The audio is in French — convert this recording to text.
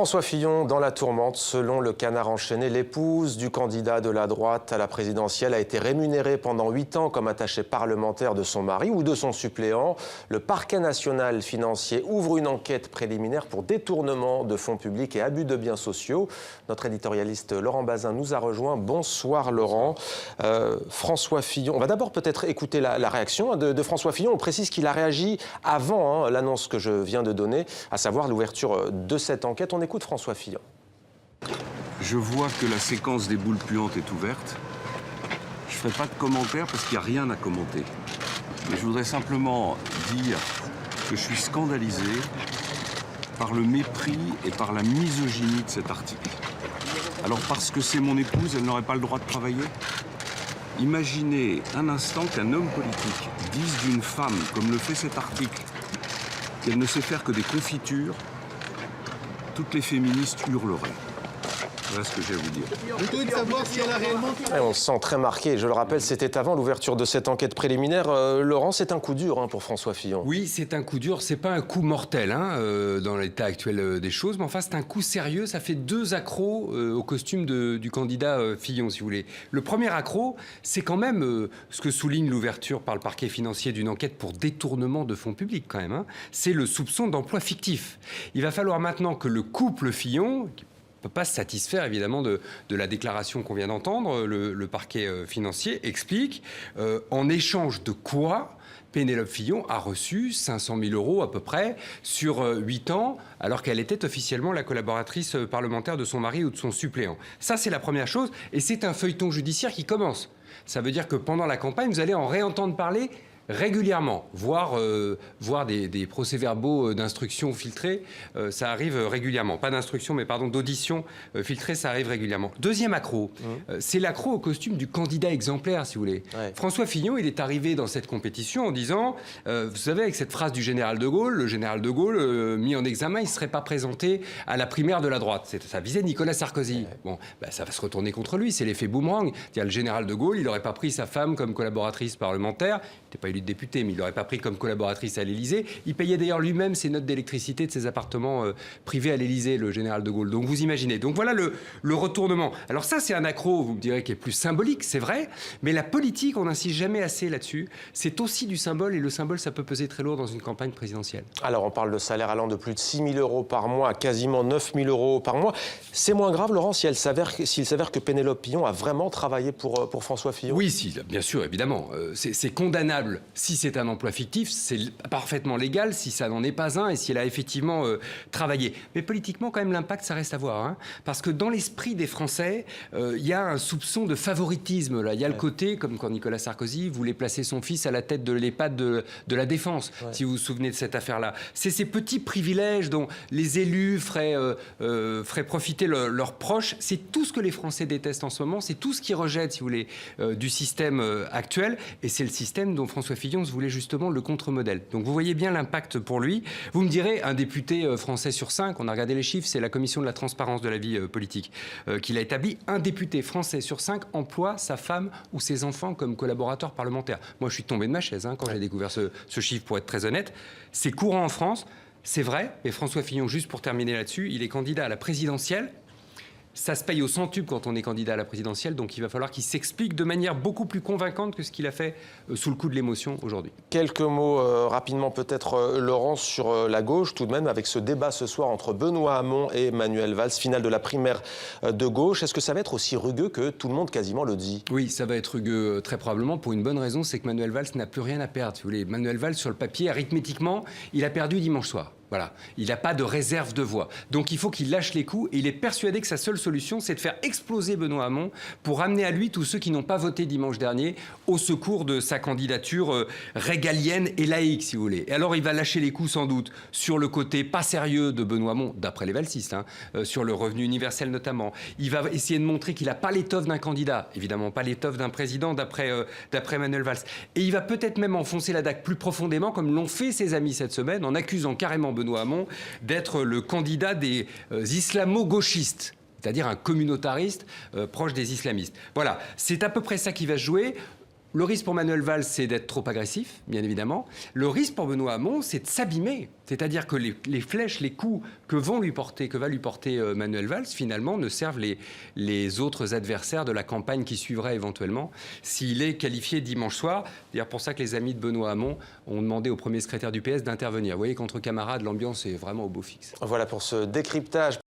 François Fillon dans la tourmente. Selon le Canard enchaîné, l'épouse du candidat de la droite à la présidentielle a été rémunérée pendant 8 ans comme attachée parlementaire de son mari ou de son suppléant. Le parquet national financier ouvre une enquête préliminaire pour détournement de fonds publics et abus de biens sociaux. Notre éditorialiste Laurent Bazin nous a rejoint. Bonsoir Laurent. François Fillon, on va d'abord peut-être écouter la réaction de François Fillon. On précise qu'il a réagi avant l'annonce que je viens de donner, à savoir l'ouverture de cette enquête. On écoute François Fillon. Je vois que la séquence des boules puantes est ouverte. Je ne ferai pas de commentaires parce qu'il n'y a rien à commenter. Mais je voudrais simplement dire que je suis scandalisé par le mépris et par la misogynie de cet article. Alors parce que c'est mon épouse, elle n'aurait pas le droit de travailler? Imaginez un instant qu'un homme politique dise d'une femme, comme le fait cet article, qu'elle ne sait faire que des confitures. Toutes les féministes hurleraient. Voilà ce que j'ai à vous dire. Plutôt de savoir si elle a réellement... On se sent très marqué. Je le rappelle, c'était avant l'ouverture de cette enquête préliminaire. Laurent, c'est un coup dur pour François Fillon. Oui, c'est un coup dur. C'est pas un coup mortel dans l'état actuel des choses. Mais enfin, c'est un coup sérieux. Ça fait 2 accros au costume du candidat Fillon, si vous voulez. Le premier accro, c'est quand même ce que souligne l'ouverture par le parquet financier d'une enquête pour détournement de fonds publics, quand même. C'est le soupçon d'emploi fictif. Il va falloir maintenant que le couple Fillon... ne peut pas se satisfaire évidemment de la déclaration qu'on vient d'entendre. Le parquet financier explique en échange de quoi Pénélope Fillon a reçu 500 000 € à peu près sur 8 ans, alors qu'elle était officiellement la collaboratrice parlementaire de son mari ou de son suppléant. Ça, c'est la première chose, et c'est un feuilleton judiciaire qui commence. Ça veut dire que pendant la campagne, vous allez en réentendre parler régulièrement, voire des procès-verbaux d'instruction filtrés, ça arrive régulièrement. Pas d'instruction, mais pardon, d'audition filtrée, ça arrive régulièrement. Deuxième accro, c'est l'accro au costume du candidat exemplaire, si vous voulez. Ouais. François Fillon, il est arrivé dans cette compétition en disant, vous savez, avec cette phrase du général de Gaulle, le général de Gaulle, mis en examen, il ne serait pas présenté à la primaire de la droite. Ça visait Nicolas Sarkozy. Ouais. Bon, ça va se retourner contre lui, c'est l'effet boomerang. C'est-à-dire, le général de Gaulle, il n'aurait pas pris sa femme comme collaboratrice parlementaire, il n'était pas élu de député, mais il l'aurait pas pris comme collaboratrice à l'Élysée. Il payait d'ailleurs lui-même ses notes d'électricité de ses appartements privés à l'Élysée, le général de Gaulle. Donc vous imaginez. Donc voilà le retournement. Alors ça, c'est un accro, vous me direz, qui est plus symbolique, c'est vrai, mais la politique, on n'insiste jamais assez là-dessus. C'est aussi du symbole, et le symbole, ça peut peser très lourd dans une campagne présidentielle. Alors on parle de salaire allant de plus de 6 000 € par mois à quasiment 9 000 € par mois. C'est moins grave, Laurent, s'il s'avère que Pénélope Fillon a vraiment travaillé pour François Fillon? Oui, si, bien sûr, évidemment. C'est condamnable si c'est un emploi fictif, c'est parfaitement légal si ça n'en est pas un et si elle a effectivement travaillé. Mais politiquement, quand même, l'impact, ça reste à voir. Parce que dans l'esprit des Français, il y a un soupçon de favoritisme. Là. Il y a le côté, comme quand Nicolas Sarkozy voulait placer son fils à la tête de l'EHPAD de la Défense, si vous vous souvenez de cette affaire-là. C'est ces petits privilèges dont les élus feraient profiter leurs proches. C'est tout ce que les Français détestent en ce moment. C'est tout ce qu'ils rejettent, si vous voulez, du système actuel. Et c'est le système dont François Fillon voulait justement le contre-modèle. Donc vous voyez bien l'impact pour lui. Vous me direz, un député français sur 5, on a regardé les chiffres, c'est la commission de la transparence de la vie politique qui l'a établi, un député français sur 5 emploie sa femme ou ses enfants comme collaborateurs parlementaires. Moi je suis tombé de ma chaise quand j'ai découvert ce chiffre, pour être très honnête. C'est courant en France, c'est vrai, et François Fillon, juste pour terminer là-dessus, il est candidat à la présidentielle. Ça se paye au centuple quand on est candidat à la présidentielle, donc il va falloir qu'il s'explique de manière beaucoup plus convaincante que ce qu'il a fait sous le coup de l'émotion aujourd'hui. Quelques mots rapidement peut-être, Laurent, sur la gauche, tout de même, avec ce débat ce soir entre Benoît Hamon et Manuel Valls, finale de la primaire de gauche. Est-ce que ça va être aussi rugueux que tout le monde quasiment le dit? Oui, ça va être rugueux très probablement pour une bonne raison, c'est que Manuel Valls n'a plus rien à perdre. Si vous voulez. Manuel Valls, sur le papier, arithmétiquement, il a perdu dimanche soir. Voilà, il n'a pas de réserve de voix. Donc il faut qu'il lâche les coups et il est persuadé que sa seule solution, c'est de faire exploser Benoît Hamon pour ramener à lui tous ceux qui n'ont pas voté dimanche dernier au secours de sa candidature régalienne et laïque, si vous voulez. Et alors il va lâcher les coups sans doute sur le côté pas sérieux de Benoît Hamon, d'après les valsistes, sur le revenu universel notamment. Il va essayer de montrer qu'il n'a pas l'étoffe d'un candidat, évidemment pas l'étoffe d'un président d'après Manuel Valls. Et il va peut-être même enfoncer la dague plus profondément, comme l'ont fait ses amis cette semaine, en accusant carrément Benoît Hamon d'être le candidat des islamo-gauchistes, c'est-à-dire un communautariste proche des islamistes. Voilà, c'est à peu près ça qui va se jouer. Le risque pour Manuel Valls, c'est d'être trop agressif, bien évidemment. Le risque pour Benoît Hamon, c'est de s'abîmer. C'est-à-dire que les flèches, les coups que va lui porter Manuel Valls, finalement, ne servent les autres adversaires de la campagne qui suivra éventuellement s'il est qualifié dimanche soir. C'est d'ailleurs pour ça que les amis de Benoît Hamon ont demandé au premier secrétaire du PS d'intervenir. Vous voyez qu'entre camarades, l'ambiance est vraiment au beau fixe. Voilà pour ce décryptage.